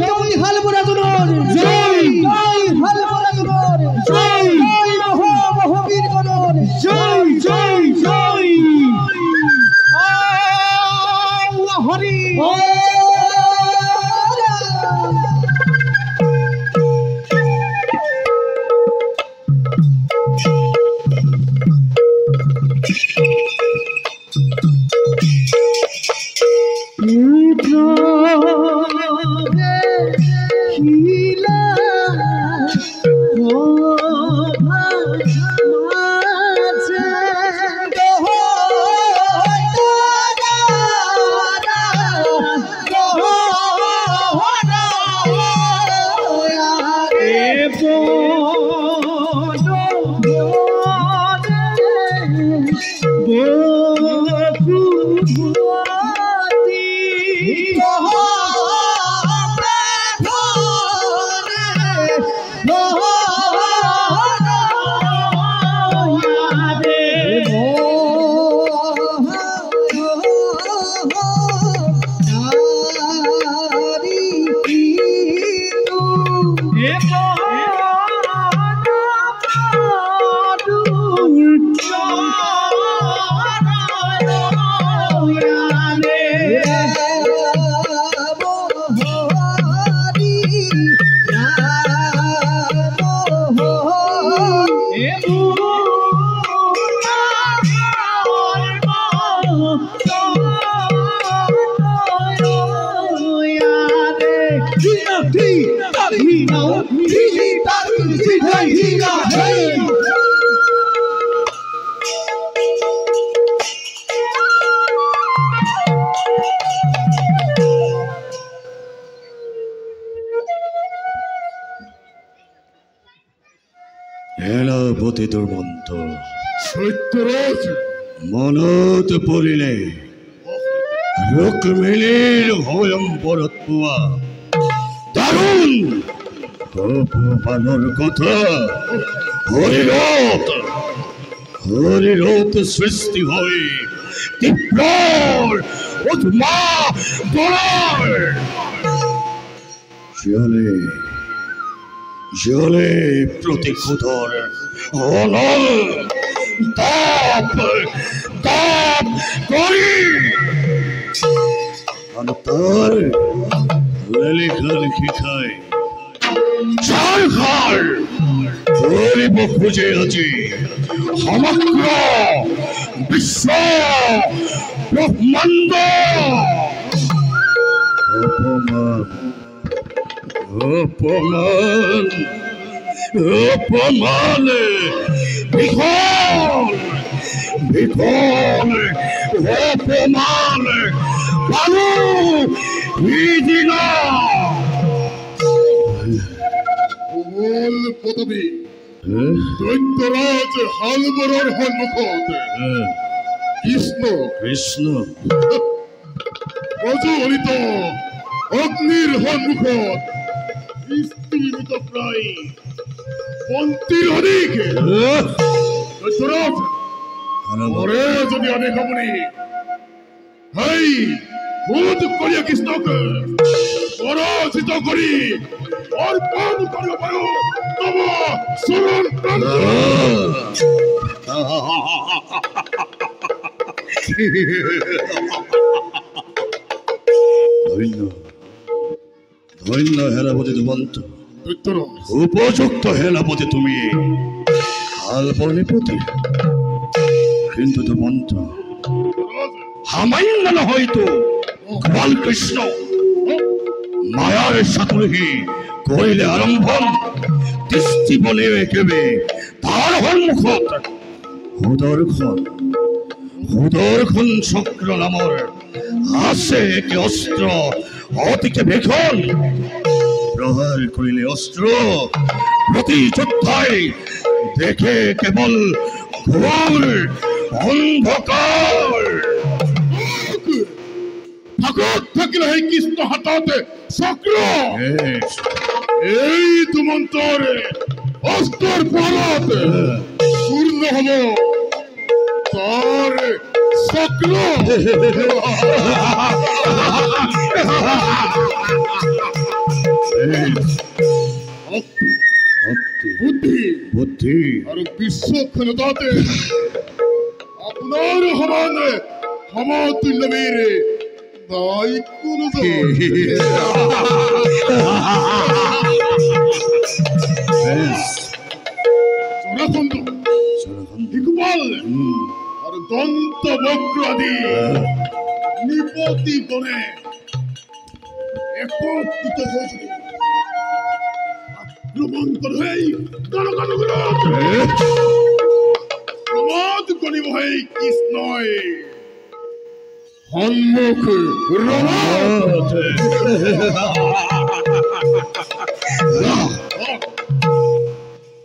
জয় হালমরাজুর জয় জয় হালমরাজুর জয় জয় মহাবীর গণর জয় জয় জয় হরি সেনাপতি দুর্মন্ত সত্যরাজ মনত পড়িলে রুক্মিণীর ভয়ম্বরত্বা দারুণ অপমানের কথা হরিরথ সৃষ্টি হয় তীব্র উৎমা জলে জলে প্রতিক্ষুধর অনল তাপ তাপ করি তার লেখালেখি খায় চার খার গরিব খুঁজে আছি সমগ্র বিশ্ব ব্রহ্মাণ্ড অপমান অপমান অপমান বিফল বিফল অপমান পালু পদবী দৈত্যরাজ হালবরের সন্মুখত কৃষ্ণ কৃষ্ণ প্রজ্বলিত অগ্নিৰ সন্মুখত স্ত্ৰীমিত প্ৰায় পন্থীৰ অধিক দৈত্যৰাজ মৰে যদি অনেক আপুনি হেই ভূত কলিয়া কৃষ্ণক পৰাজিত কৰি অৰ্পণ কৰিব পাৰো তব চৰণ ধন্য ধন্য সেনাপতি দুমন্ত দৈত্যৰাজ উপযুক্ত সেনাপতি তুমি হালবনিপতি কিন্তু দুমন্ত সামান্য নহয়তো বালকৃষ্ণ মায়াৰ সাতুৰহি কৰিলে আৰম্ভণ দৃষ্টি বলে একেবাৰে তাৰ সন্মুখত সুদৰ্শন চক্ৰ নামৰ আছে একে অস্ত্ৰ অতিকে বেখন প্ৰহাৰ কৰিলে অস্ত্ৰ প্ৰতি যোদ্ধাই দেখে কেৱল ঘোৰ অন্ধকাৰ ভাগত থাকিলে সেই কৃষ্ণ হাততে চক্ৰ এই দুমন্তৰে অস্ত্ৰৰ পৰত পূৰ্ণ হব তাৰ চক্ৰ বুদ্ধি আৰু বিশ্বক্ষণতাতে আপোনাৰ সমানে সমতুল্য বীৰে নাই কোনো জনাখণ্ড দিগপাল আৰু দন্ত বক্ৰ আদি নিপতি গণে একত্ৰিত হৈ আক্ৰমণ কৰে প্ৰমাদ কৰিব সেই কৃষ্ণই সন্মুখ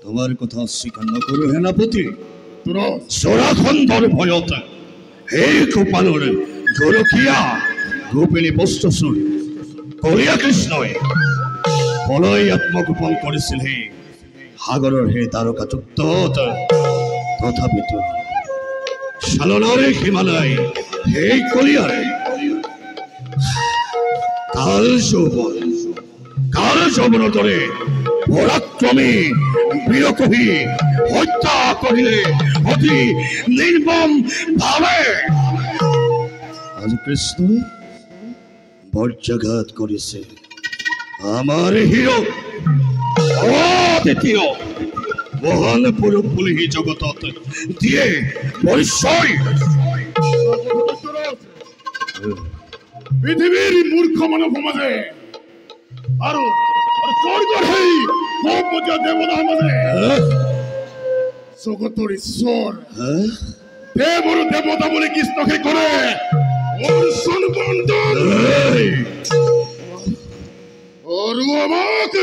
তোমাৰ কথা স্বীকাৰ নকৰো সেনাপতি জৰাখণ্ডৰ ভয়ত সেই গোপালৰ গৰখীয়া গোপিনী বস্তুচুৰ কলীয়া কৃষ্ণই বলয় আত্মগোপন কৰিছিল সেই সাগৰৰ সেই তাৰকা যুক্তত তথাপিতো চালনাৰে সীমা নাই সেই কলীয়াৰে কাল যৌৱনৰ দৰে পৰাক্ৰমী বীৰকবি হত্যা কৰিলে অতি নিৰ্মম ভাৱে আজি কৃষ্ণই বৰ্যাঘাত কৰিছে আমাৰ হিৰ দ্বিতীয় মহান পুৰুষ বুলি সি জগতত দিয়ে পৰিচয় পৃথিৱীৰ মূৰ্খ মানৱ সমাজে আৰু স্বৰ্গৰ সেই গোপতীয় দেৱতা সমাজে জগতৰ ঈশ্বৰ দেৱ আৰু দেৱতা বুলি কৃষ্ণকে কৰে আৰু আমাক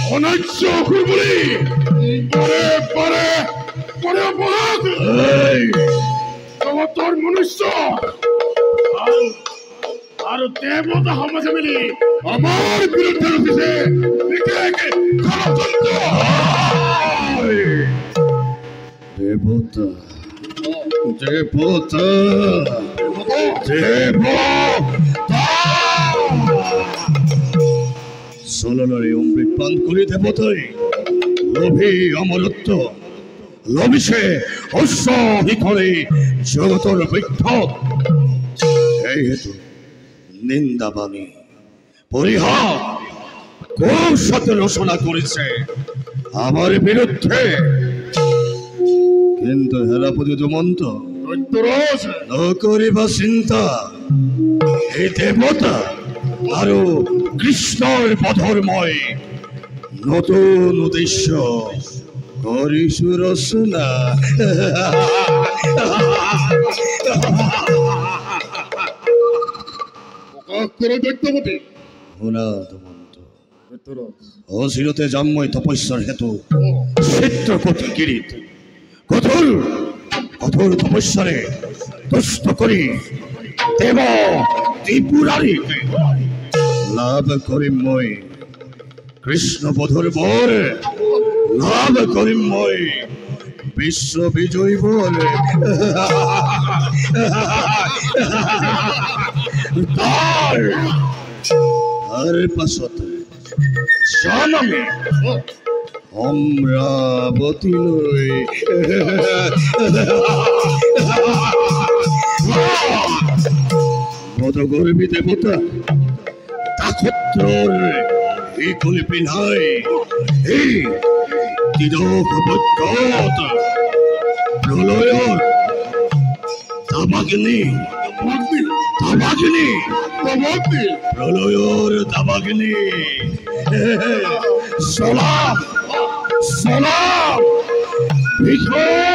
অনাৰ্য অসুৰ বুলি বাৰে বাৰে জগতৰ মনুষ্য আৰু দেৱতা সমাজে মিলি আমাৰ বিৰুদ্ধে ৰখিছে দেৱতা দেৱতা দেৱতা চলনৰে অমৃত পান কৰি দেৱতাই লোভী অমৰত্ব লভিছে অশ্ব শিখৰে জগতৰ বৃক্ষত সেইহেতু নিন্দাবাণী পৰিহাস কৌশল ৰচনা কৰিছে আমাৰ বিৰুদ্ধে কিন্তু হেৰাপতি দুমন্ত নকৰিবা চিন্তা এই দেৱতা আৰু কৃষ্ণৰ বধৰ মই নতুন উদ্দেশ্য কৰিছো ৰচনা শুনা দুমন্ত অচিৰতে যাম মই তপস্যাৰ হেতু চিত্ৰকূট গিৰিত কঠোৰ তপস্যাৰে তুষ্ট কৰি দেৱ ত্ৰিপুৰাৰীক লাভ কৰিম মই কৃষ্ণ বধুৰ বৰ লাভ কৰিম মই বিশ্ব বিজয়ী বৰ তাৰ পাছত যাম আমি অমৰাৱতীলৈ বদগৰ্বী দেৱতা তাক্ষত্ৰৰ এই কলি পিন্ধাই এই তিৰক বৈকত প্ৰলয়ৰ দাবাগ্নি প্ৰলয়ৰ দাবাগ্নি চলাম ভীষণ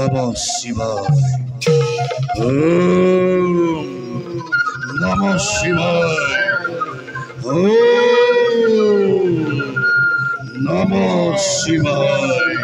নমঃ শিবায় নমঃ শিবায় নমঃ শিবায়